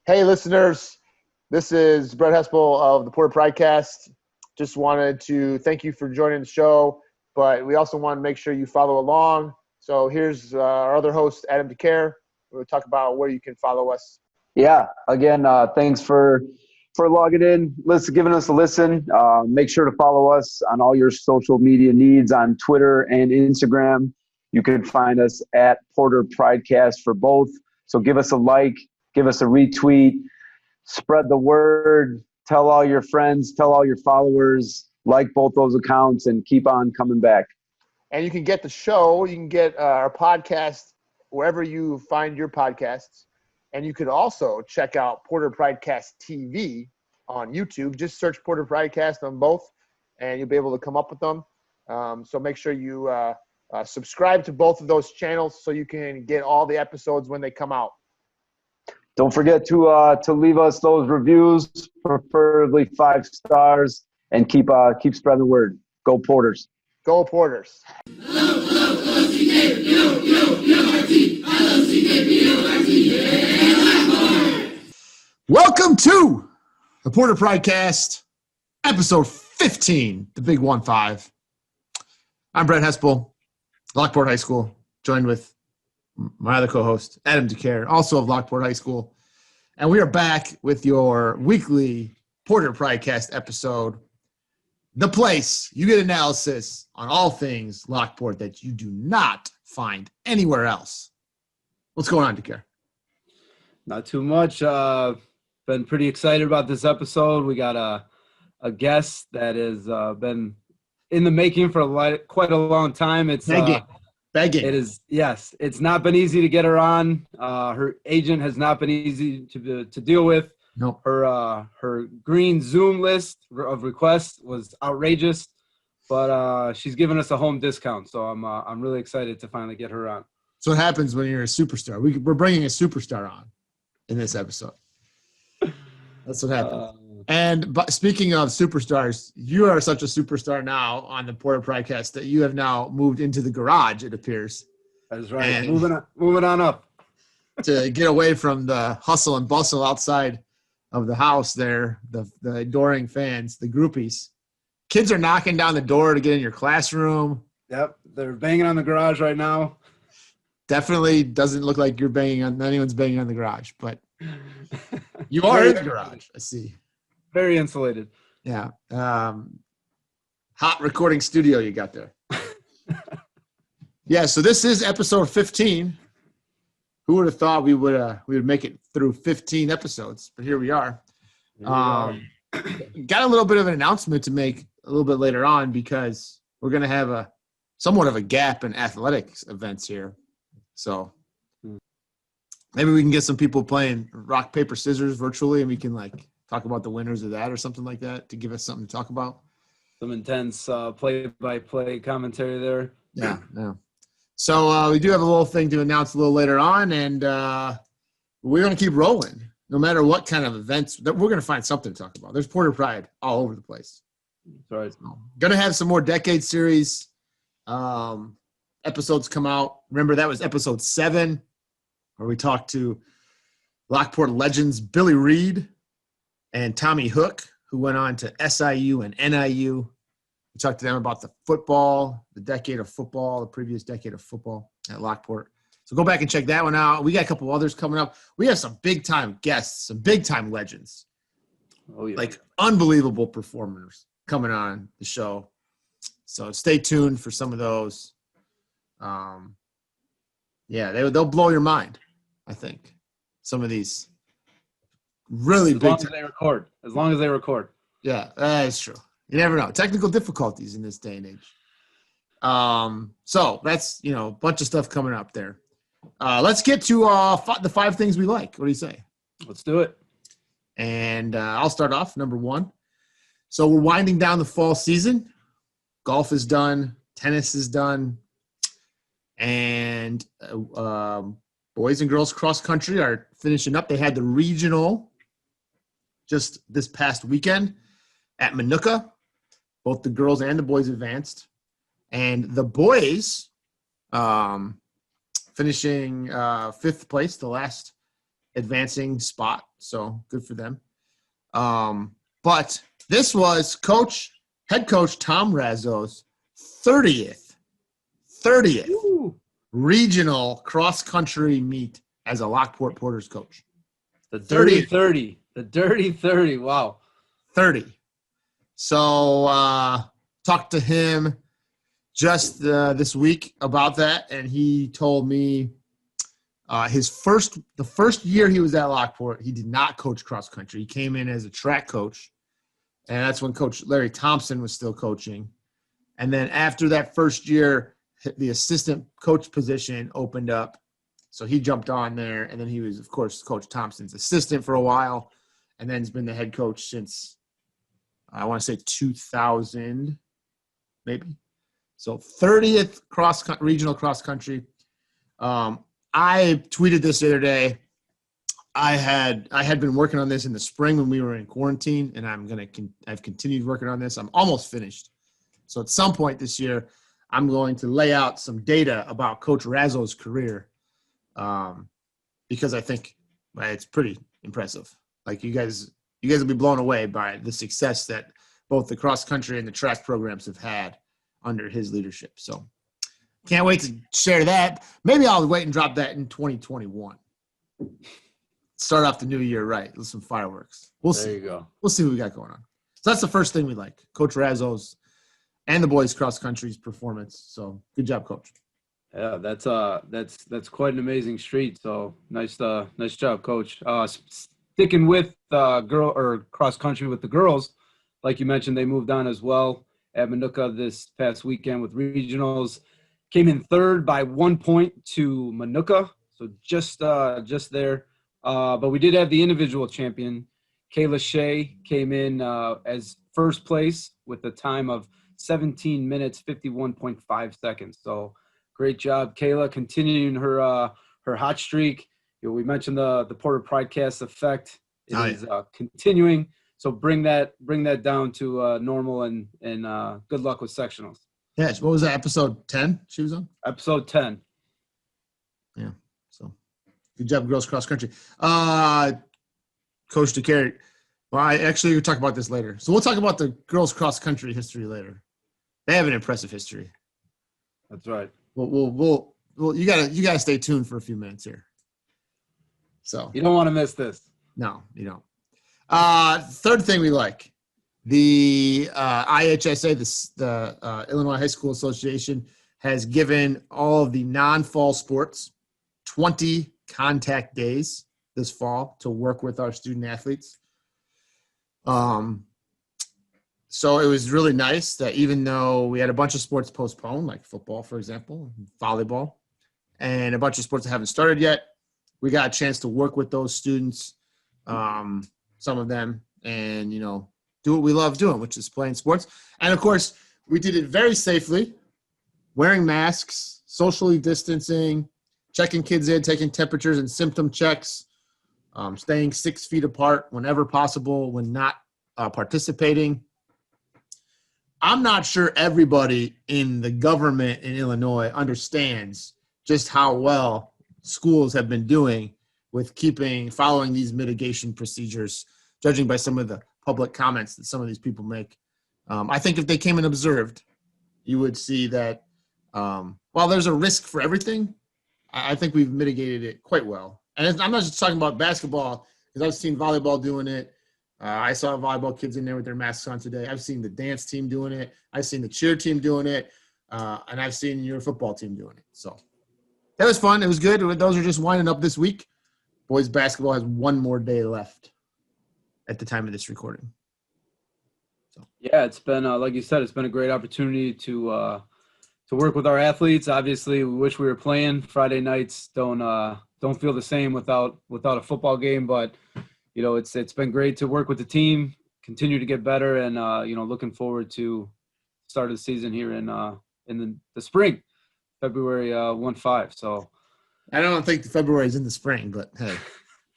Hey, listeners. This is Brett Hespel of the Porter Pridecast. Just wanted to thank you for joining the show, but we also want to make sure you follow along. So here's our other host, Adam DeCare. We'll talk about where you can follow us. Yeah, again, thanks for logging in, giving us a listen. Make sure to follow us on all your social media needs on Twitter and Instagram. You can find us at Porter Pridecast for both. So give us a like, give us a retweet, spread the word, tell all your friends, tell all your followers, like both those accounts, and keep on coming back. And you can get the show, you can get our podcast wherever you find your podcasts. And you could also check out Porter Pridecast TV on YouTube. Just search Porter Pridecast on both, and you'll be able to come up with them. So make sure you subscribe to both of those channels so you can get all the episodes when they come out. Don't forget to leave us those reviews, preferably 5 stars, and keep spreading the word. Go Porters. Go Porters. Welcome to the Porter Pridecast, episode 15, the big 1-5. I'm Brett Hespel, Lockport High School, joined with my other co-host, Adam DeCare, also of Lockport High School. And we are back with your weekly Porter Pridecast episode, the place you get analysis on all things Lockport that you do not find anywhere else. What's going on, DeCare? Not too much. Been pretty excited about this episode. We got a guest that has been in the making for quite a long time. It's Begging. It is, yes. It's not been easy to get her on. Her agent has not been easy to deal with. Nope. Her green Zoom list of requests was outrageous, but she's given us a home discount. So I'm really excited to finally get her on. So what happens when you're a superstar? We're bringing a superstar on in this episode. That's what happens. But speaking of superstars, you are such a superstar now on the Porter Pridecast that you have now moved into the garage, it appears. That is right. And moving on up. To get away from the hustle and bustle outside of the house there, the adoring fans, the groupies. Kids are knocking down the door to get in your classroom. Yep, they're banging on the garage right now. Definitely doesn't look like anyone's banging on the garage, but you are in the garage, I see. Very insulated. Yeah. Hot recording studio you got there. Yeah, so this is episode 15. Who would have thought we would make it through 15 episodes? But here we are. Got a little bit of an announcement to make a little bit later on because we're going to have somewhat of a gap in athletics events here. So maybe we can get some people playing rock, paper, scissors virtually, and we can talk about the winners of that or something like that to give us something to talk about. Some intense play-by-play commentary there. Yeah. So we do have a little thing to announce a little later on, and we're going to keep rolling. No matter what kind of events, we're going to find something to talk about. There's Porter Pride all over the place. That's right. So, going to have some more Decade Series episodes come out. Remember, that was episode 7, where we talked to Lockport legends Billy Reed and Tommy Hook, who went on to SIU and NIU. We talked to them about the previous decade of football at Lockport. So go back and check that one out. We got a couple others coming up. We have some big-time guests, some big-time legends. Oh, yeah. Unbelievable performers coming on the show. So stay tuned for some of those. They'll blow your mind, I think. Some of these really big. As long as they record. Yeah, that's true. You never know. Technical difficulties in this day and age. So that's, a bunch of stuff coming up there. Let's get to the 5 things we like. What do you say? Let's do it. And I'll start off, number 1. So we're winding down the fall season. Golf is done. Tennis is done. And boys and girls cross country are finishing up. They had the regional just this past weekend at Minooka. Both the girls and the boys advanced. And the boys finishing 5th place, the last advancing spot. So good for them. But this was head coach Tom Razo's 30th Ooh, regional cross-country meet as a Lockport Porters coach. the dirty 30. The dirty 30. Wow. 30. So talked to him just this week about that, and he told me the first year he was at Lockport, he did not coach cross-country. He came in as a track coach, and that's when Coach Larry Thompson was still coaching. And then after that first year, the assistant coach position opened up. So he jumped on there, and then he was, of course, Coach Thompson's assistant for a while, and then he's been the head coach since, I want to say 2000, maybe. So 30th regional cross-country. I tweeted this the other day. I had been working on this in the spring when we were in quarantine, and I've continued working on this. I'm almost finished. So at some point this year, I'm going to lay out some data about Coach Razo's career, because I think it's pretty impressive. Like you guys will be blown away by the success that both the cross country and the track programs have had under his leadership. So can't wait to share that. Maybe I'll wait and drop that in 2021. Start off the new year right with some fireworks. We'll see. There you go. We'll see what we got going on. So that's the first thing we like, Coach Razo's and the boys cross country's performance. So good job, Coach. Yeah, that's quite an amazing street. So nice job, Coach. Sticking with girl or cross country with the girls, like you mentioned, they moved on as well at Manuka this past weekend with regionals. Came in third by 1 point to Manuka, so just there. But we did have the individual champion. Kayla Shea came in as first place with a time of 17 minutes, 51.5 seconds. So great job, Kayla, continuing her hot streak. You know, we mentioned the Porter Pridecast effect. It is continuing. So bring that down to normal and good luck with sectionals. Yeah, what was that, episode 10 she was on? Episode 10. Yeah, so good job, girls cross country. Coach DeCarry, well, we'll talk about this later. So we'll talk about the girls cross country history later. They have an impressive history. That's right. We'll you gotta stay tuned for a few minutes here. So you don't want to miss this. No, you don't. Third thing we like, the IHSA, the Illinois High School Association, has given all of the non-fall sports 20 contact days this fall to work with our student athletes. So it was really nice that even though we had a bunch of sports postponed, like football, for example, volleyball, and a bunch of sports that haven't started yet, we got a chance to work with those students, some of them, and, do what we love doing, which is playing sports. And, of course, we did it very safely, wearing masks, socially distancing, checking kids in, taking temperatures and symptom checks, staying 6 feet apart whenever possible when not participating. I'm not sure everybody in the government in Illinois understands just how well schools have been doing with following these mitigation procedures, judging by some of the public comments that some of these people make. I think if they came and observed, you would see that while there's a risk for everything, I think we've mitigated it quite well. And I'm not just talking about basketball, because I've seen volleyball doing it. I saw volleyball kids in there with their masks on today. I've seen the dance team doing it. I've seen the cheer team doing it. And I've seen your football team doing it. So that was fun. It was good. Those are just winding up this week. Boys basketball has one more day left at the time of this recording. So yeah, it's been like you said, it's been a great opportunity to work with our athletes. Obviously, we wish we were playing. Friday nights don't feel the same without a football game, but it's been great to work with the team, continue to get better, and looking forward to start of the season here in the spring, February 1-5. So I don't think February is in the spring, but hey,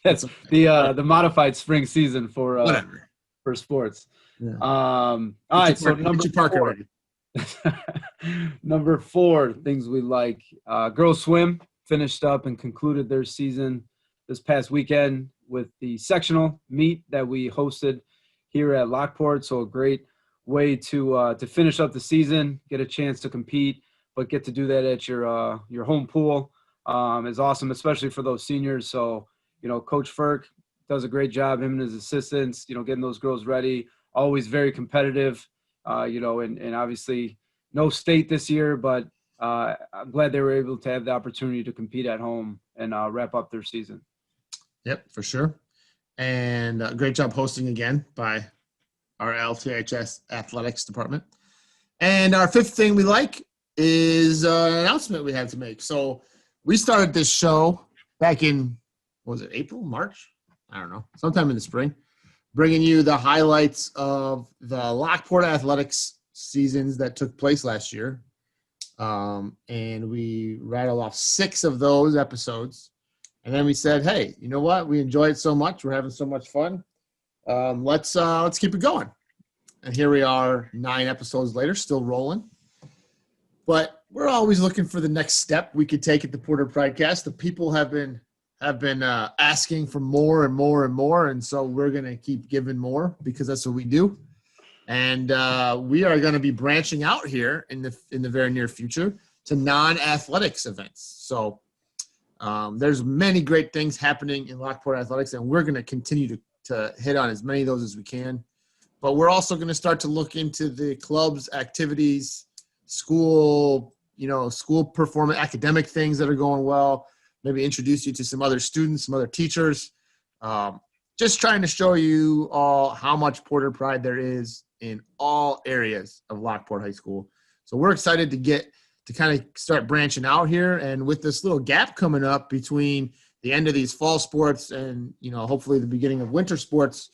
that's the modified spring season for whatever for sports. Yeah. All right, so number 4. Number 4, things we like. Girls swim finished up and concluded their season this past weekend with the sectional meet that we hosted here at Lockport. So a great way to finish up the season, get a chance to compete, but get to do that at your home pool is awesome, especially for those seniors. So, Coach Ferk does a great job, him and his assistants, getting those girls ready, always very competitive, and obviously no state this year, but I'm glad they were able to have the opportunity to compete at home and wrap up their season. Yep, for sure. And great job hosting again by our LTHS athletics department. And our fifth thing we like is an announcement we had to make. So we started this show back in, what was it, April, March? I don't know, sometime in the spring, bringing you the highlights of the Lockport athletics seasons that took place last year. And we rattled off 6 of those episodes. And then we said, hey, you know what? We enjoy it so much. We're having so much fun. Let's keep it going. And here we are 9 episodes later, still rolling. But we're always looking for the next step we could take at the Porter Pridecast. The people have been asking for more and more and more, and so we're going to keep giving more because that's what we do. And we are going to be branching out here in the very near future to non-athletics events. So there's many great things happening in Lockport athletics, and we're going to continue to hit on as many of those as we can. But we're also going to start to look into the club's activities, school performance, academic things that are going well, maybe introduce you to some other students, some other teachers, just trying to show you all how much Porter Pride there is in all areas of Lockport High School. So we're excited to kind of start branching out here. And with this little gap coming up between the end of these fall sports and, hopefully the beginning of winter sports,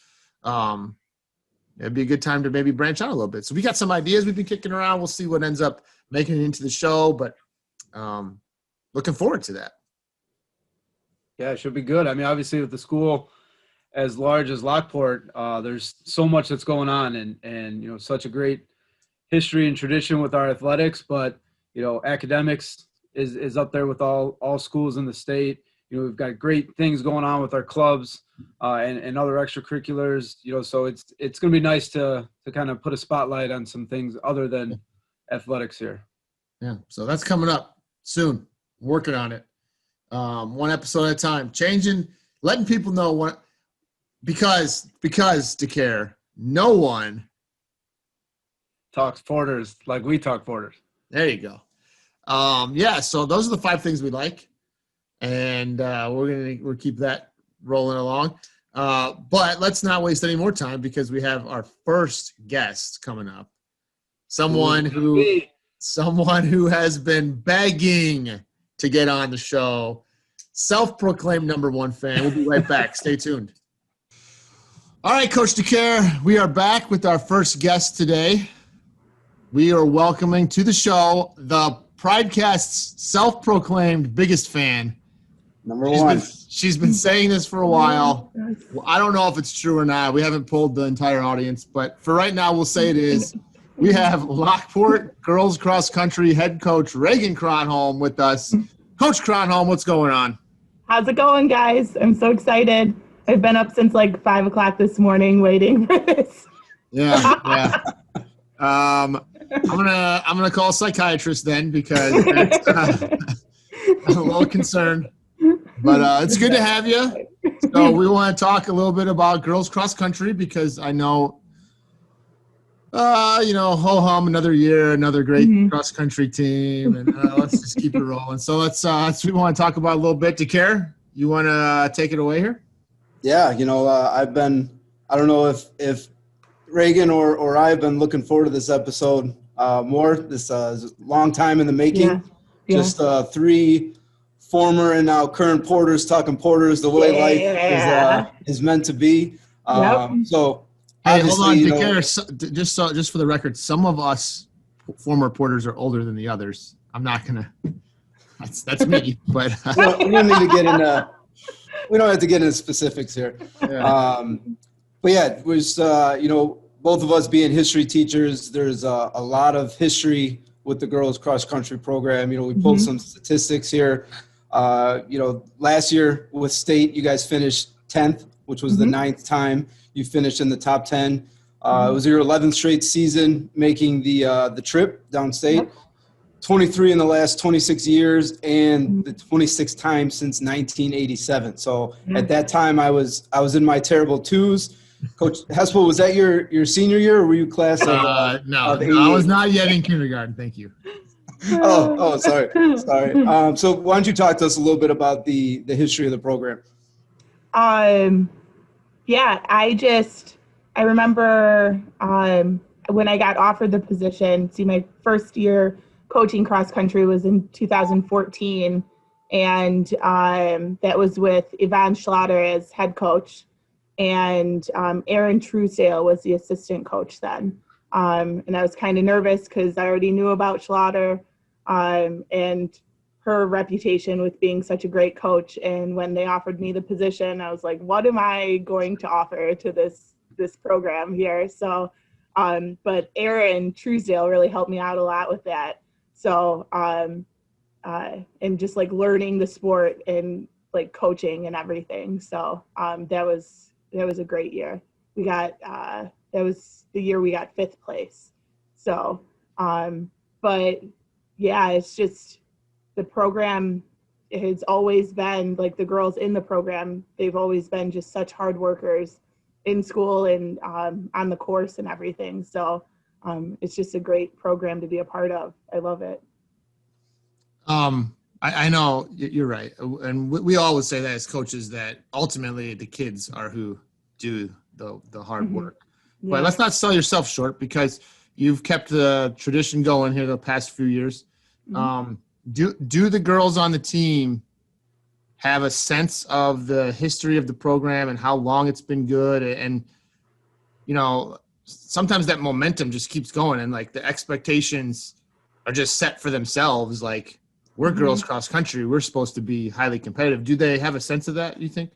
it'd be a good time to maybe branch out a little bit. So we got some ideas we've been kicking around. We'll see what ends up making it into the show, but looking forward to that. Yeah, it should be good. I mean, obviously with the school as large as Lockport, there's so much that's going on and such a great history and tradition with our athletics, but academics is up there with all schools in the state. We've got great things going on with our clubs and other extracurriculars, so it's going to be nice to kind of put a spotlight on some things other than athletics here. Yeah. So that's coming up soon. Working on it. One episode at a time, letting people know because to care, no one talks Porters like we talk Porters. There you go. So those are the 5 things we like. And we'll keep that rolling along. But let's not waste any more time because we have our first guest coming up. Someone who has been begging to get on the show. Self-proclaimed #1 fan. We'll be right back. Stay tuned. All right, Coach DeCare, we are back with our first guest today. We are welcoming to the show the Pridecast's self-proclaimed biggest fan. #1. She's been saying this for a while. Well, I don't know if it's true or not. We haven't polled the entire audience, but for right now, we'll say it is. We have Lockport girls cross country head coach Regan Cronholm with us. Coach Cronholm, what's going on? How's it going, guys? I'm so excited. I've been up since like 5 o'clock this morning waiting for this. Yeah. I'm gonna call a psychiatrist then because I'm a little concerned. But it's good to have you. So we want to talk a little bit about girls cross country because I know, ho hum, another year, another great cross country team, and let's just keep it rolling. So let's we want to talk about a little bit. DeCare, you want to take it away here? Yeah, I've been, I don't know if Regan or I have been looking forward to this episode more. This is a long time in the making. Yeah. Just 3 former and now current Porters talking Porters the way life is meant to be. So hey, hold on, DeCare, just for the record, some of us former Porters are older than the others. I'm not gonna. That's me, but we don't need to get into. We don't have to get into specifics here. Yeah. But yeah, it was, both of us being history teachers, there's a lot of history with the girls cross country program. We pulled some statistics here. Last year with state, you guys finished 10th, which was the 9th time you finished in the top 10. It was your 11th straight season making the trip downstate. Yep. 23 in the last 26 years and the 26th time since 1987. So at that time I was in my terrible twos. Coach Hespel, was that your senior year or were you class of No, of I was 88? not yet in kindergarten. Thank you. Sorry. So why don't you talk to us a little bit about the history of the program? Yeah, I remember when I got offered the position, my first year coaching cross country was in 2014, and that was with Yvonne Schlatter as head coach, and Erin Truesdale was the assistant coach then. And I was kind of nervous because I already knew about Schlatter and her reputation with being such a great coach. And when they offered me the position, I was like, what am I going to offer to this program here? So, but Erin Truesdale really helped me out a lot with that. So, and just like learning the sport and like coaching and everything. So that was a great year. We got, that was the year we got 5th place. So, but yeah, it's just, the program has always been, like the girls in the program, they've always been just such hard workers in school and on the course and everything. So it's just a great program to be a part of. I love it. I know you're right. And we always say that as coaches, that ultimately the kids are who do the hard work. Yeah. But let's not sell yourself short, because you've kept the tradition going here the past few years. Do the girls on the team have a sense of the history of the program and how long it's been good? And sometimes that momentum just keeps going, and like the expectations are just set for themselves. Like, we're girls cross country, we're supposed to be highly competitive. Do they have a sense of that, you think?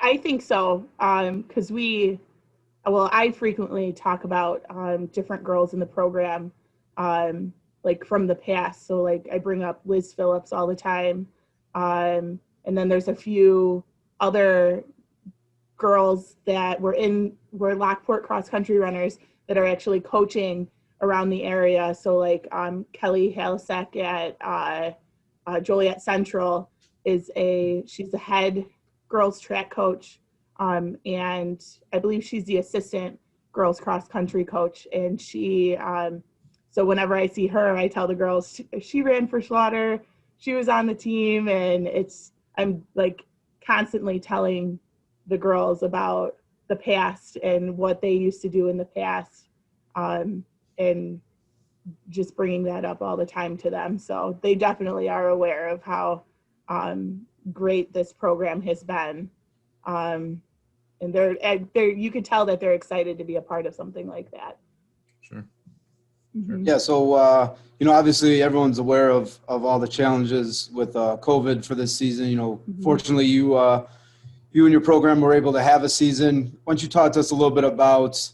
I think so. Because I frequently talk about different girls in the program, like from the past. So like I bring up Liz Phillips all the time. And then there's a few other girls that were Lockport cross country runners that are actually coaching around the area. So like Kelly Halasek at Joliet Central she's the head girls track coach. And I believe she's the assistant girls cross country coach. And she, so whenever I see her, I tell the girls she ran for Schlatter, she was on the team, and I'm like constantly telling the girls about the past and what they used to do in the past, and just bringing that up all the time to them. So they definitely are aware of how great this program has been. And they're you could tell that they're excited to be a part of something like that. Sure. Yeah. So, obviously everyone's aware of all the challenges with COVID for this season. Fortunately you and your program were able to have a season. Why don't you talk to us a little bit about,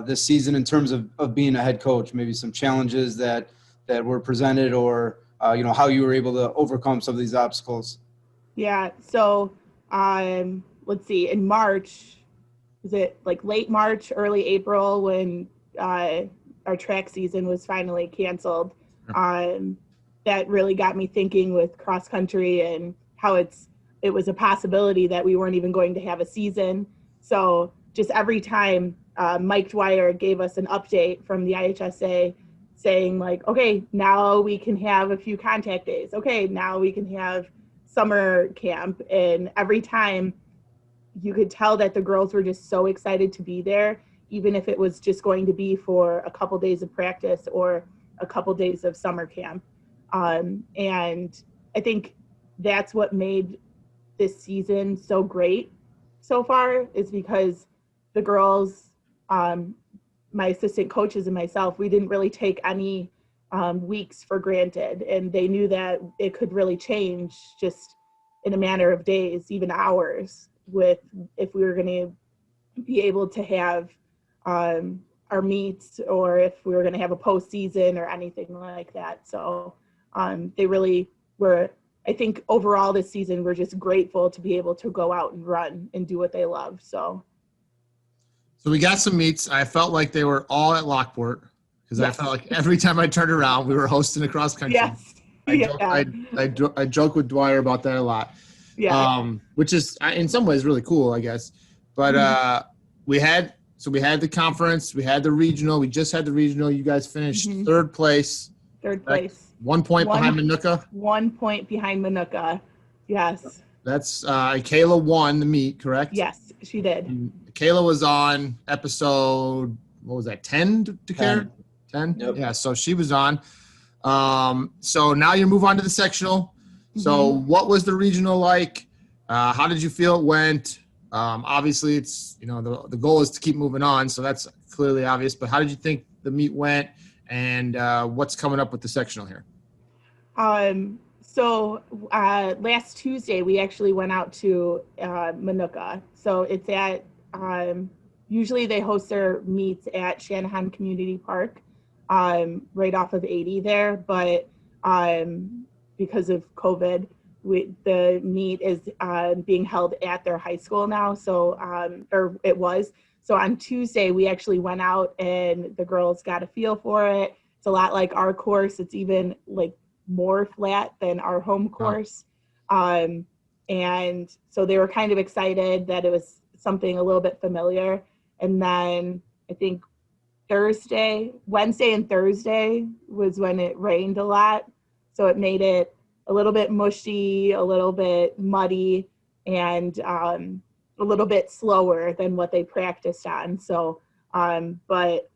this season in terms of being a head coach, maybe some challenges that were presented, or, how you were able to overcome some of these obstacles? Yeah. So, let's see, in March, was it like late March, early April, when our track season was finally canceled? That really got me thinking with cross country and how it was a possibility that we weren't even going to have a season. So just every time Mike Dwyer gave us an update from the IHSA saying like, okay, now we can have a few contact days. Okay, now we can have summer camp. And every time you could tell that the girls were just so excited to be there, even if it was just going to be for a couple days of practice or a couple days of summer camp. And I think that's what made this season so great so far, is because the girls, my assistant coaches and myself, we didn't really take any weeks for granted, and they knew that it could really change just in a matter of days, even hours, if we were going to be able to have our meets, or if we were going to have a postseason or anything like that. So they really were I think overall this season, we're just grateful to be able to go out and run and do what they love. So we got some meets. I felt like they were all at Lockport because I Yes. felt like every time I turned around, we were hosting a cross country. yes. I joke with Dwyer about that a lot. Yeah. Which is in some ways really cool, I guess. But we had the conference, we had the regional. We just had the regional. You guys finished third place. Third place. 1 point behind Manuka. 1 point behind Manuka. Yes. That's Kayla won the meet, correct? Yes, she did. And Kayla was on episode, what was that, 10 to care? 10? Yep. Yeah, so she was on. So now you move on to the sectional. So what was the regional like? How did you feel it went? Obviously, it's, the goal is to keep moving on, so that's clearly obvious. But how did you think the meet went, and what's coming up with the sectional here? So last Tuesday, we actually went out to Manuka. So it's at, usually they host their meets at Shanahan Community Park, right off of 80 there. But because of COVID, the meet is being held at their high school now. So, or it was. So on Tuesday, we actually went out and the girls got a feel for it. It's a lot like our course. It's even like more flat than our home course. And so they were kind of excited that it was something a little bit familiar. And then I think Wednesday and Thursday was when it rained a lot. So it made it a little bit mushy, a little bit muddy, and a little bit slower than what they practiced on. So, but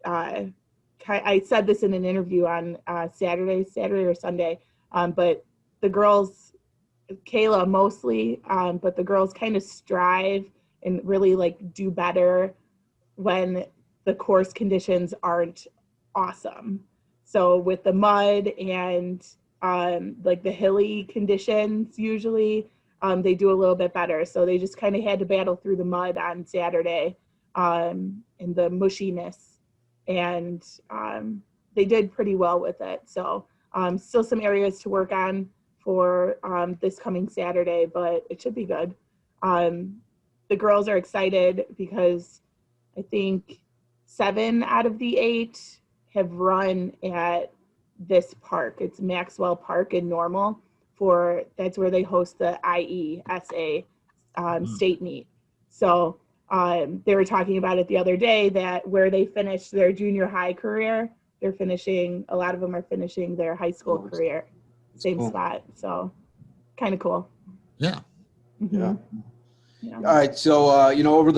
I said this in an interview on Saturday or Sunday, but the girls, Kayla mostly, but the girls kind of strive and really like do better when the course conditions aren't awesome. So with the mud and like the hilly conditions, usually they do a little bit better. So they just kind of had to battle through the mud on Saturday and the mushiness. And they did pretty well with it. So still some areas to work on for this coming Saturday, but it should be good. The girls are excited because I think 7 out of the 8 have run at this park. It's Maxwell Park in Normal. That's where they host the IHSA state meet. So they were talking about it the other day that where they finished their junior high career, a lot of them are finishing their high school career, same spot. So kind of cool. Yeah. Yeah. All right. So, over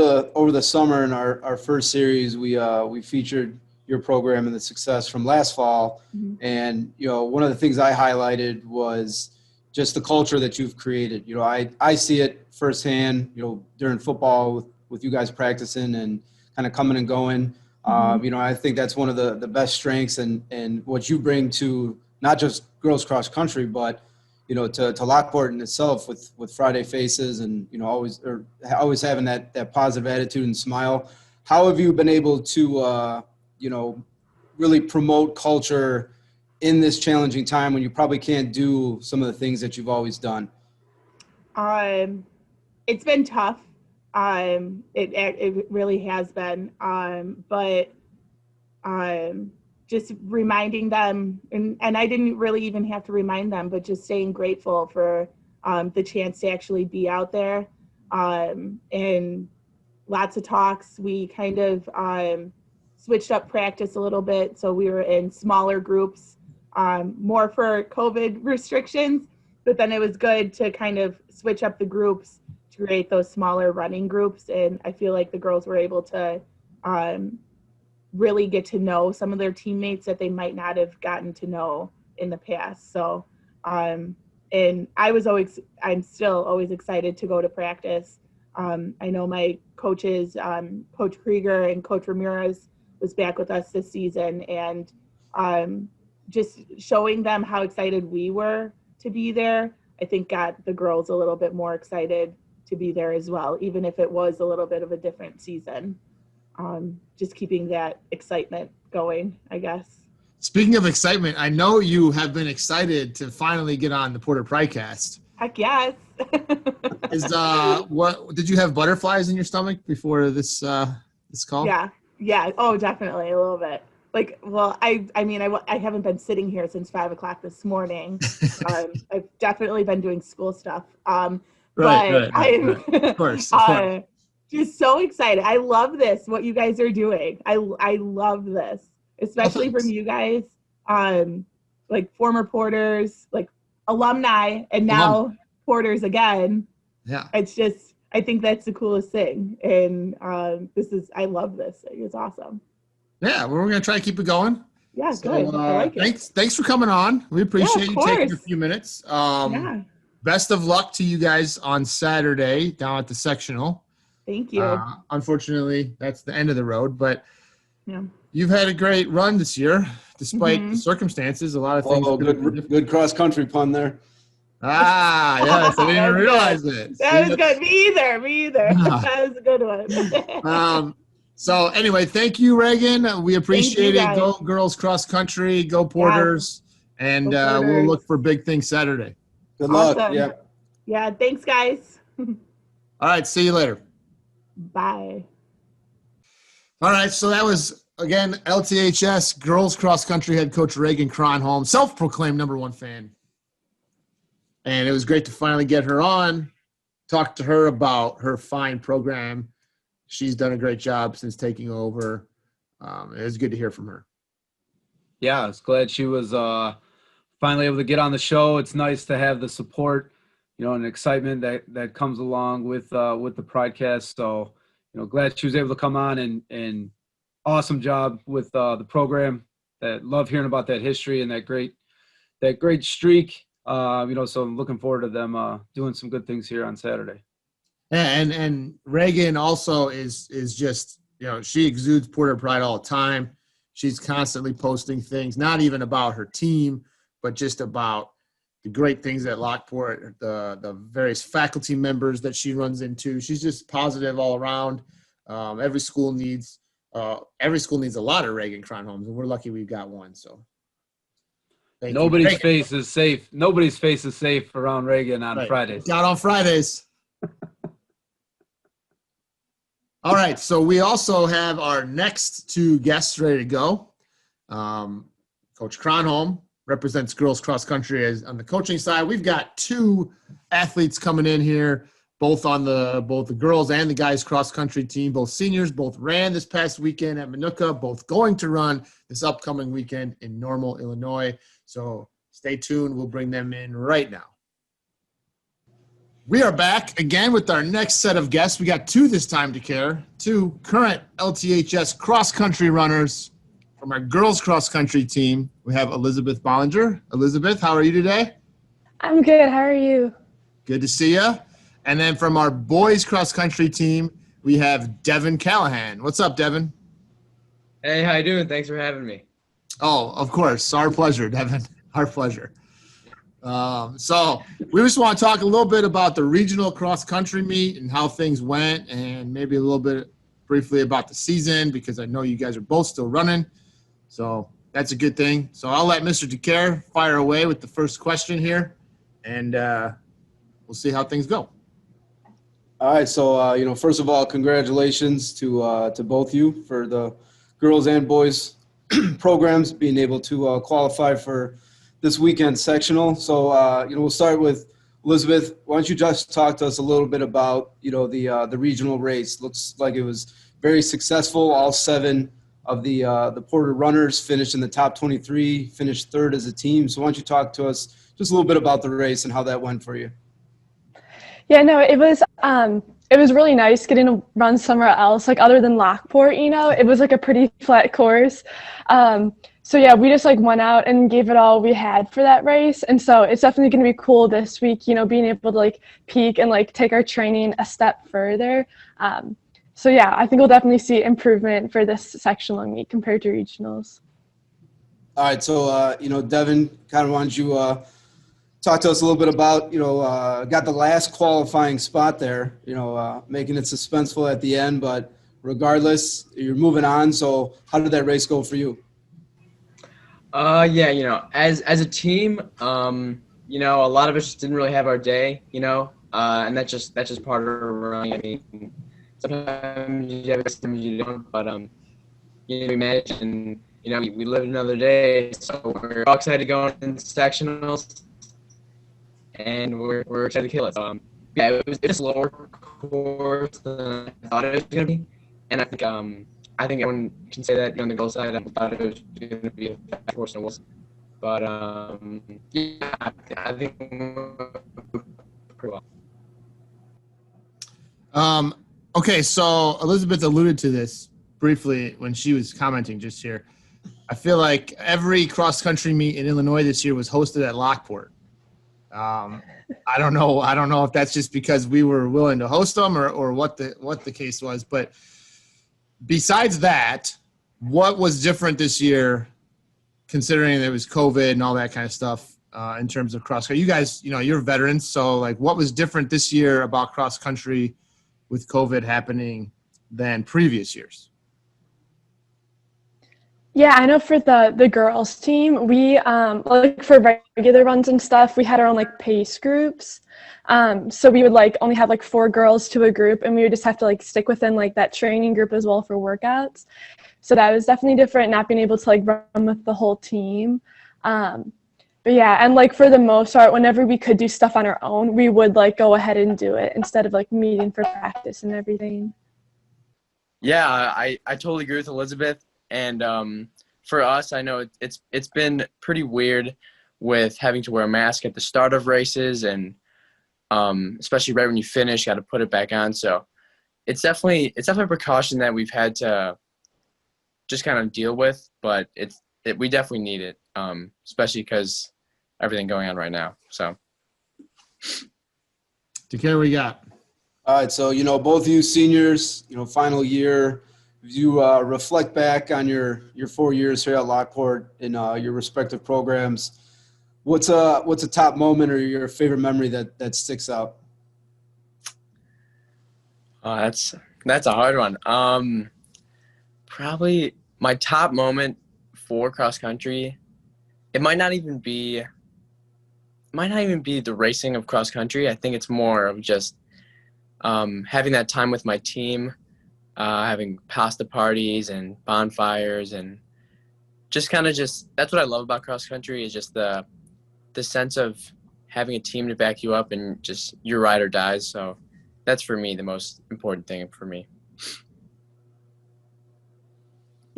the summer in our first series, we featured your program and the success from last fall. And, one of the things I highlighted was just the culture that you've created. I see it firsthand, during football with you guys practicing and kind of coming and going. I think that's one of the best strengths and what you bring to not just girls cross country, but to Lockport in itself with Friday Faces and, always having that positive attitude and smile. How have you been able to, really promote culture in this challenging time when you probably can't do some of the things that you've always done? It's been tough. It really has been. But just reminding them, and I didn't really even have to remind them, but just staying grateful for the chance to actually be out there. And lots of talks. We kind of switched up practice a little bit. So we were in smaller groups, more for COVID restrictions, but then it was good to kind of switch up the groups to create those smaller running groups. And I feel like the girls were able to really get to know some of their teammates that they might not have gotten to know in the past. So, and I'm still always excited to go to practice. I know my coaches, Coach Krieger and Coach Ramirez was back with us this season, and just showing them how excited we were to be there, I think got the girls a little bit more excited to be there as well, even if it was a little bit of a different season. Just keeping that excitement going, I guess. Speaking of excitement, I know you have been excited to finally get on the Porter Pridecast. Heck yes. What did you have butterflies in your stomach before this call? Yeah. Oh, definitely a little bit. Like, well, I haven't been sitting here since 5:00 this morning. I've definitely been doing school stuff. Right. I'm Of course. Of course. just so excited. I love this. What you guys are doing. I love this, especially from you guys. Like former Porters, like alumni, and now Porters again. Yeah. It's just, I think that's the coolest thing. And I love this. It's awesome. Yeah, well, we're going to try to keep it going. Yeah, so, good. I like it. Thanks for coming on. We appreciate you taking a few minutes. Best of luck to you guys on Saturday down at the sectional. Thank you. Unfortunately, that's the end of the road, but you've had a great run this year, despite the circumstances. A lot of things. Oh, good cross country pun there. Yes, I didn't even realize it. That was good. Me either. That was a good one. So anyway, thank you, Regan. We appreciate it. Go girls cross country. Go Porters. And we'll look for big things Saturday. Good luck. Awesome. Yeah. Thanks, guys. All right. See you later. Bye. All right. So that was, again, LTHS girls cross country head coach Regan Cronholm, self-proclaimed #1 fan. And it was great to finally get her on, talk to her about her fine program. She's done a great job since taking over. It was good to hear from her. Yeah, I was glad she was finally able to get on the show. It's nice to have the support, and excitement that comes along with the Pridecast. So, glad she was able to come on and awesome job with the program. Love hearing about that history and that great streak. So I'm looking forward to them doing some good things here on Saturday. And Regan also is just, she exudes Porter pride all the time. She's constantly posting things, not even about her team, but just about the great things at Lockport, the various faculty members that she runs into. She's just positive all around. Every school needs a lot of Regan Cronholms, and we're lucky we've got one. So nobody's face is safe. Nobody's face is safe around Regan on Fridays. Not on Fridays. All right, so we also have our next two guests ready to go. Coach Cronholm represents girls cross country on the coaching side. We've got two athletes coming in here, both the girls and the guys cross country team, both seniors, both ran this past weekend at Minooka, both going to run this upcoming weekend in Normal, Illinois. So stay tuned. We'll bring them in right now. We are back again with our next set of guests. We got two this time to care. Two current LTHS cross-country runners from our girls cross-country team. We have Elizabeth Bollinger. Elizabeth, how are you today? I'm good. How are you? Good to see you. And then from our boys cross-country team, we have Devan Callahan. What's up, Devan? Hey, how you doing? Thanks for having me. Oh, of course. Our pleasure, Devan. Our pleasure. So we just want to talk a little bit about the regional cross country meet and how things went, and maybe a little bit briefly about the season, because I know you guys are both still running. So that's a good thing. So I'll let Mr. DeCare fire away with the first question here, and we'll see how things go. All right. So, first of all, congratulations to both you for the girls and boys programs being able to qualify for this weekend sectional. So, we'll start with Elizabeth. Why don't you just talk to us a little bit about, the regional race? Looks like it was very successful. All 7 of the Porter runners finished in the top 23, finished 3rd as a team. So why don't you talk to us just a little bit about the race and how that went for you? Yeah, no, it was really nice getting to run somewhere else, like other than Lockport, it was like a pretty flat course. So yeah, we just went out and gave it all we had for that race. And so it's definitely going to be cool this week, being able to peak and take our training a step further. So yeah, I think we'll definitely see improvement for this sectional meet compared to regionals. All right. So, Devan, kind of why don't you talk to us a little bit about, got the last qualifying spot there, making it suspenseful at the end, but regardless, you're moving on. So how did that race go for you? Yeah, as a team, a lot of us just didn't really have our day, and that's just part of running. I mean, sometimes you have it, sometimes you don't, but we manage, and we live another day, so we're all excited to go into sectionals, and we're excited to kill it. So, yeah, it was a slower course than I thought it was gonna be, and I think everyone can say that on the girls' side. I thought it was gonna be a fast course and it was, but yeah, I think pretty well. Okay, so Elizabeth alluded to this briefly when she was commenting just here. I feel like every cross-country meet in Illinois this year was hosted at Lockport. I don't know if that's just because we were willing to host them or what the case was. But besides that, what was different this year, considering there was COVID and all that kind of stuff in terms of cross-country? You guys, you're veterans, so like, what was different this year about cross-country with COVID happening than previous years? Yeah, I know for the girls team, we like for regular runs and stuff, we had our own like pace groups. So we would like only have like 4 girls to a group, and we would just have to like stick within like that training group as well for workouts. So that was definitely different, not being able to like run with the whole team. But yeah, and like for the most part, whenever we could do stuff on our own, we would like go ahead and do it instead of like meeting for practice and everything. Yeah, I totally agree with Elizabeth. And for us, I know it's been pretty weird with having to wear a mask at the start of races, and especially right when you finish, got to put it back on. So it's definitely a precaution that we've had to just kind of deal with, but we definitely need it, especially because everything going on right now. So, Takara, what you got? All right, so both of you seniors, final year. You reflect back on your 4 years here at Lockport in your respective programs. What's a top moment or your favorite memory that sticks out? That's a hard one. Probably my top moment for cross country. It might not even be the racing of cross country. I think it's more of just having that time with my team, having pasta parties and bonfires, and just that's what I love about cross country, is just the sense of having a team to back you up and just your ride or dies. So that's for me the most important thing for me.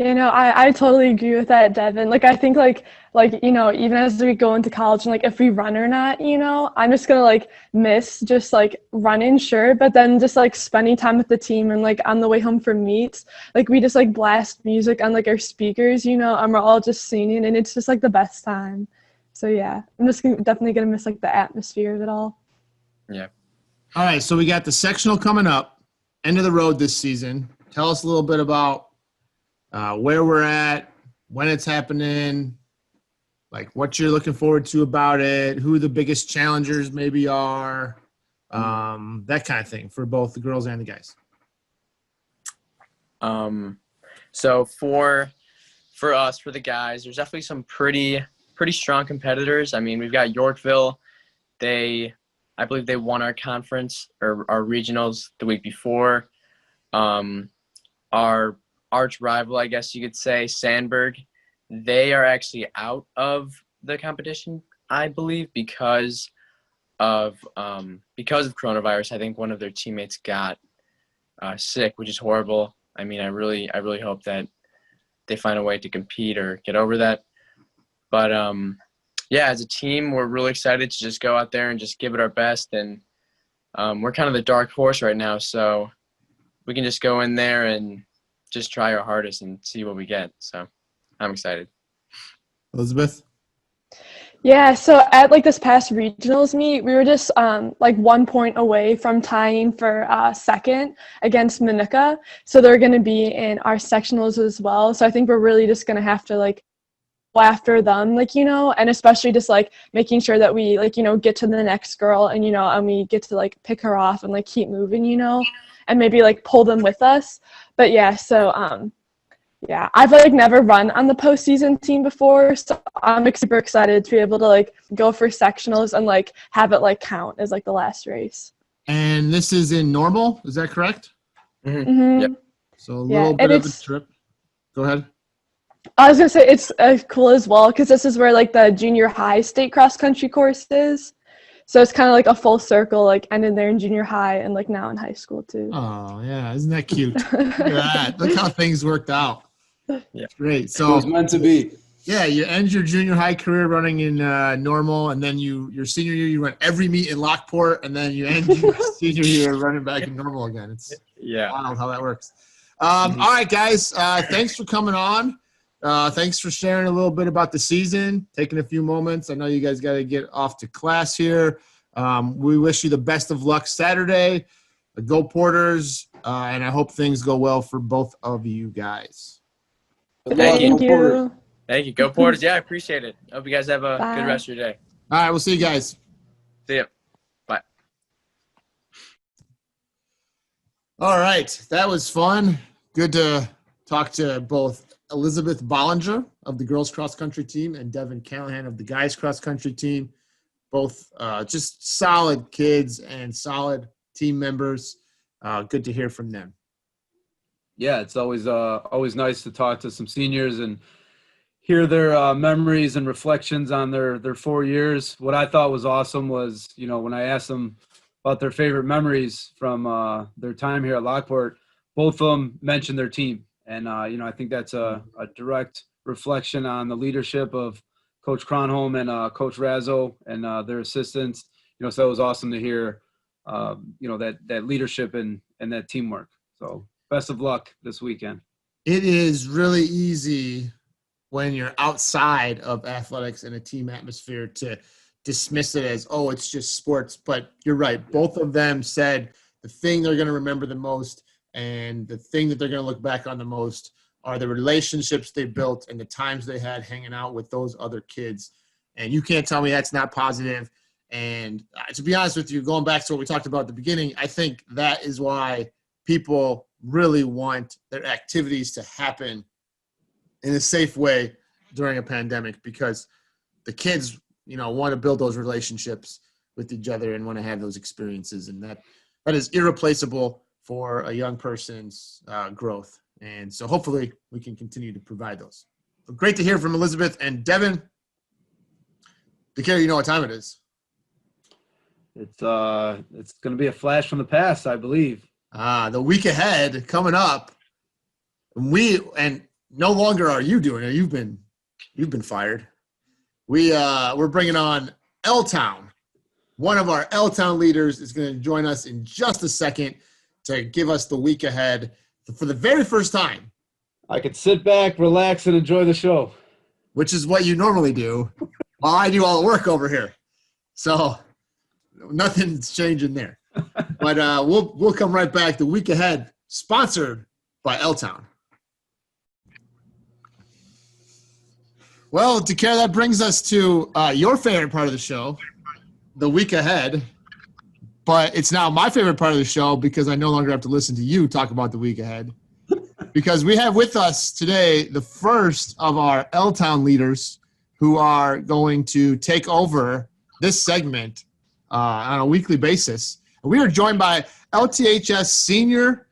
I totally agree with that, Devin. Like, I think like even as we go into college and like if we run or not, I'm just gonna like miss just like running, sure, but then just like spending time with the team, and like on the way home from meets, like we just like blast music on like our speakers, and we're all just singing, and it's just like the best time. So yeah, I'm just definitely gonna miss like the atmosphere of it all. Yeah. All right, so we got the sectional coming up, end of the road this season. Tell us a little bit about where we're at, when it's happening, like what you're looking forward to about it, who the biggest challengers maybe are, that kind of thing for both the girls and the guys. So for us, for the guys, there's definitely some pretty strong competitors. I mean, we've got Yorkville. I believe they won our conference or our regionals the week before. Our arch rival, I guess you could say, Sandburg, they are actually out of the competition, I believe, because of coronavirus. I think one of their teammates got sick, which is horrible. I mean, I really hope that they find a way to compete or get over that. But yeah, as a team, we're really excited to just go out there and just give it our best. And we're kind of the dark horse right now, so we can just go in there and just try our hardest and see what we get. So I'm excited. Elizabeth? Yeah, so at like this past regionals meet, we were just like 1 point away from tying for second against Manuka. So they're going to be in our sectionals as well. So I think we're really just going to have to like go after them, like, and especially just like making sure that we like, get to the next girl, and, and we get to like pick her off and like keep moving, and maybe like pull them with us. But yeah, so Yeah, I've like never run on the postseason team before, so I'm like, super excited to be able to like go for sectionals and like have it like count as like the last race. And this is in Normal, is that correct? Mm-hmm. Yep. So a little bit of a trip. Go ahead. I was gonna say it's cool as well because this is where like the junior high state cross country course is. So it's kind of like a full circle, like ended there in junior high and like now in high school too. Oh yeah, isn't that cute? Look at that. Look how things worked out. Yeah. Great. It So was meant to be. yeah, you end your junior high career running in Normal, and then your senior year you run every meet in Lockport, and then you end your senior year running back in Normal again. It's wild how that works. All right, guys. Thanks for coming on. Thanks for sharing a little bit about the season, taking a few moments. I know you guys got to get off to class here. We wish you the best of luck Saturday. Go Porters, and I hope things go well for both of you guys. Thank you. Thank you. Thank you. Go Porters. Yeah, I appreciate it. Hope you guys have a Bye. good rest of your day. All right, we'll see you guys. See ya. Bye. All right, that was fun. Good to talk to both Elizabeth Bollinger of the girls cross country team and Devan Callahan of the guys cross country team. Both just solid kids and solid team members. Good to hear from them. Yeah, it's always nice to talk to some seniors and hear their memories and reflections on their 4 years. What I thought was awesome was, when I asked them about their favorite memories from their time here at Lockport, both of them mentioned their team. And, I think that's a direct reflection on the leadership of Coach Cronholm and Coach Razo and their assistants. So it was awesome to hear, that leadership and that teamwork. So best of luck this weekend. It is really easy when you're outside of athletics and a team atmosphere to dismiss it as, oh, it's just sports. But you're right. Both of them said the thing they're going to remember the most and the thing that they're going to look back on the most are the relationships they built and the times they had hanging out with those other kids. And you can't tell me that's not positive. And to be honest with you, going back to what we talked about at the beginning, I think that is why people really want their activities to happen in a safe way during a pandemic, because the kids, want to build those relationships with each other and want to have those experiences. And that is irreplaceable for a young person's growth. And so hopefully we can continue to provide those. But great to hear from Elizabeth and Devan. DeCare, you know what time it is. It's going to be a flash from the past, I believe. The week ahead coming up. And no longer are you doing it. You've been fired. We're bringing on L-Town. One of our L-Town leaders is going to join us in just a second to give us the week ahead for the very first time. I could sit back, relax, and enjoy the show. Which is what you normally do while I do all the work over here. So nothing's changing there. But we'll come right back the week ahead, sponsored by L-Town. Well, DeCare, that brings us to your favorite part of the show, the week ahead. But it's now my favorite part of the show because I no longer have to listen to you talk about the week ahead. Because we have with us today the first of our L-Town leaders who are going to take over this segment on a weekly basis. We are joined by LTHS senior,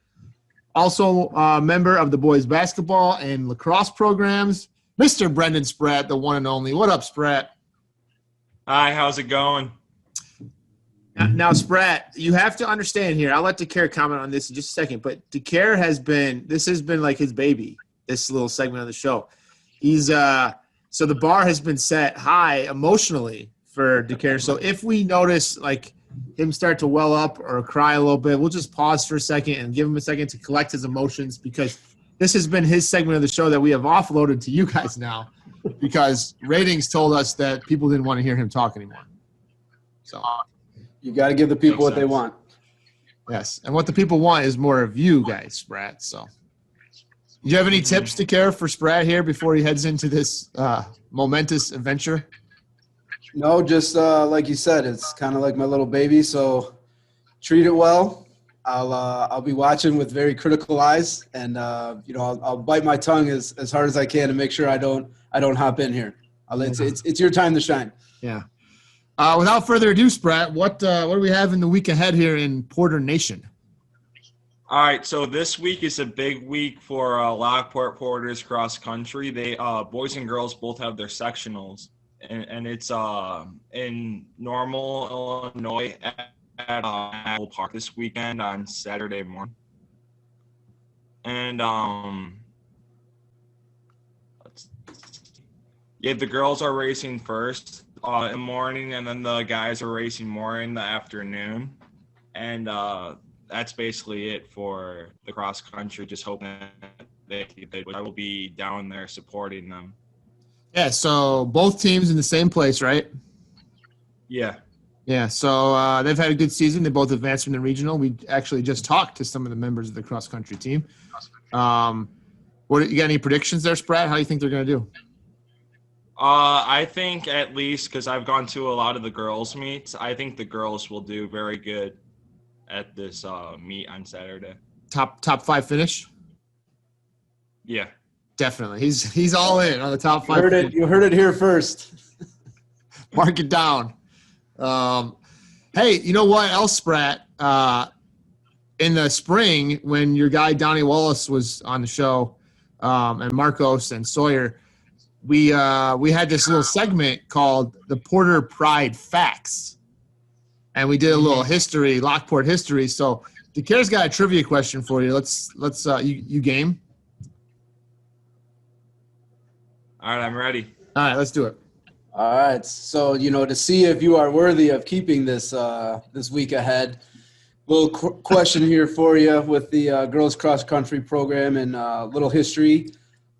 also a member of the boys basketball and lacrosse programs, Mr. Brendan Spratt, the one and only. What up, Spratt? Hi, how's it going? Now, Spratt, you have to understand here. I'll let DeCare comment on this in just a second, but DeCare has been like his baby, this little segment of the show. He's so the bar has been set high emotionally for DeCare. So if we notice like him start to well up or cry a little bit, we'll just pause for a second and give him a second to collect his emotions, because this has been his segment of the show that we have offloaded to you guys now because ratings told us that people didn't want to hear him talk anymore. So you got to give the people what they want. Yes, and what the people want is more of you guys, Spratt. So do you have any tips to care for Spratt here before he heads into this momentous adventure? No, just like you said, it's kind of like my little baby, so treat it well. I'll be watching with very critical eyes, and I'll bite my tongue as hard as I can to make sure I don't hop in here. It's your time to shine. Yeah. Without further ado, Spratt, what do we have in the week ahead here in Porter Nation? All right, so this week is a big week for Lockport Porters cross country. They boys and girls both have their sectionals, and it's in Normal, Illinois at Apple Park this weekend on Saturday morning. And the girls are racing first in the morning, and then the guys are racing more in the afternoon. And that's basically it for the cross country. Just hoping I will be down there supporting them. Yeah, so both teams in the same place, right? Yeah. Yeah, so they've had a good season. They both advanced from the regional. We actually just talked to some of the members of the cross country team. You got any predictions there, Spratt? How do you think they're going to do? I think at least, because I've gone to a lot of the girls' meets, I think the girls will do very good at this meet on Saturday. Top 5 finish? Yeah. Definitely. He's all in on the top 5. You heard it here first. Mark it down. Hey, you know what else, Spratt? In the spring, when your guy Donnie Wallace was on the show, and Marcos and Sawyer, we had this little segment called the Porter PrideFACTS, and we did a little history, Lockport history. So DeCare's got a trivia question for you. Let's you game? All right, I'm ready. All right, let's do it. All right. So, to see if you are worthy of keeping this this week ahead, little question here for you with the girls cross country program and little history.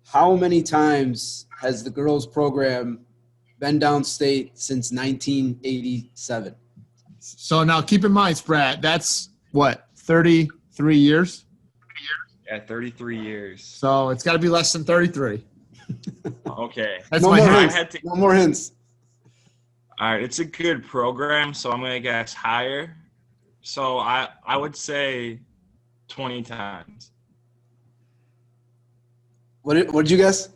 How many times has the girls program been downstate since 1987? So now keep in mind, Spratt, that's what, 33 years? Yeah, 33 years. So it's got to be less than 33. Okay. That's no my more hint. hints. No more hints. All right, it's a good program, so I'm going to guess higher. So I would say 20 times. What did you guess?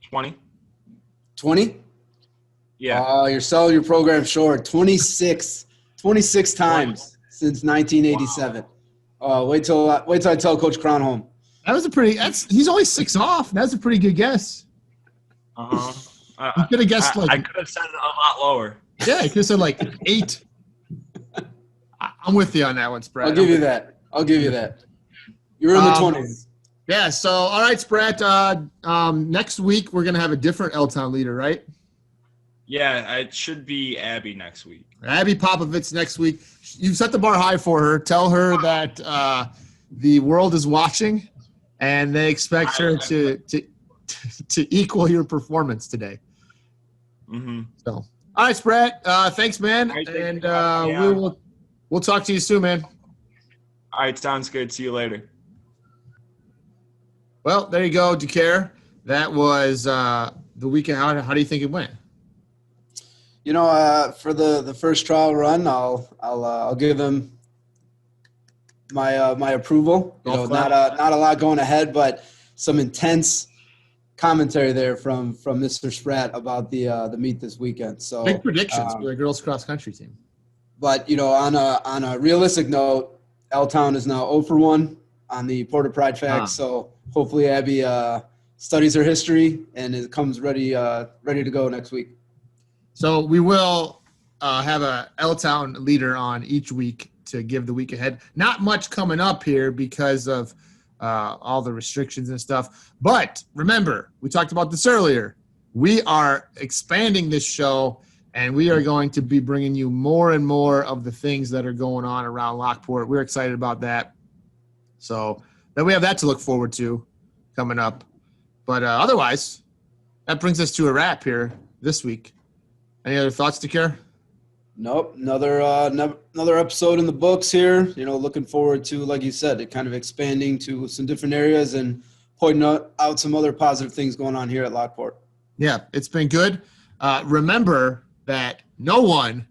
20? 20? Yeah. You're selling your program short. 26 times since 1987. Wait till I tell Coach Cronholm. That was he's only 6 off. That's a pretty good guess. Uh-huh. You could have guessed I could have said it a lot lower. Yeah, you could have said 8. I'm with you on that one, Spratt. I'll give you that. You're in the 20s. Yeah, so all right, Spratt. Next week we're gonna have a different L-Town leader, right? Yeah, it should be Abby next week. Abby Popovitz next week. You've set the bar high for her. Tell her that the world is watching, and they expect her to equal your performance today. Mm-hmm. So, all right, Spratt. Thanks, man, and we'll talk to you soon, man. All right, sounds good. See you later. Well, there you go, DeCare. That was the weekend. How do you think it went? For the first trial run, I'll give them my approval. Not a lot going ahead, but some intense commentary there from Mr. Spratt about the meet this weekend. So big predictions for the girls cross country team. But on a realistic note, L-Town is now 0 for 1 on the Porter PrideFACTS. So hopefully Abby studies her history and it comes ready to go next week. So we will have a L-Town leader on each week to give the week ahead. Not much coming up here because of all the restrictions and stuff. But remember, we talked about this earlier. We are expanding this show, and we are going to be bringing you more and more of the things that are going on around Lockport. We're excited about that. So then we have that to look forward to coming up. But otherwise, that brings us to a wrap here this week. Any other thoughts, DeCare? Nope. Another episode in the books here. Looking forward to, like you said, it kind of expanding to some different areas and pointing out some other positive things going on here at Lockport. Yeah, it's been good. Remember that no one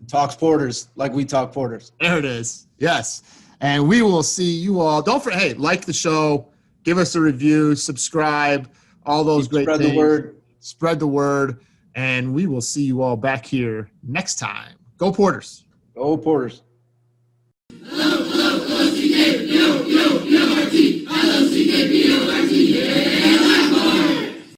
Talks Porters like we talk Porters. There it is. Yes. And we will see you all. Don't forget, hey, like the show, give us a review, subscribe, all those great things. Spread the word. Spread the word. And we will see you all back here next time. Go Porters. Go Porters. Hello, hello, hello,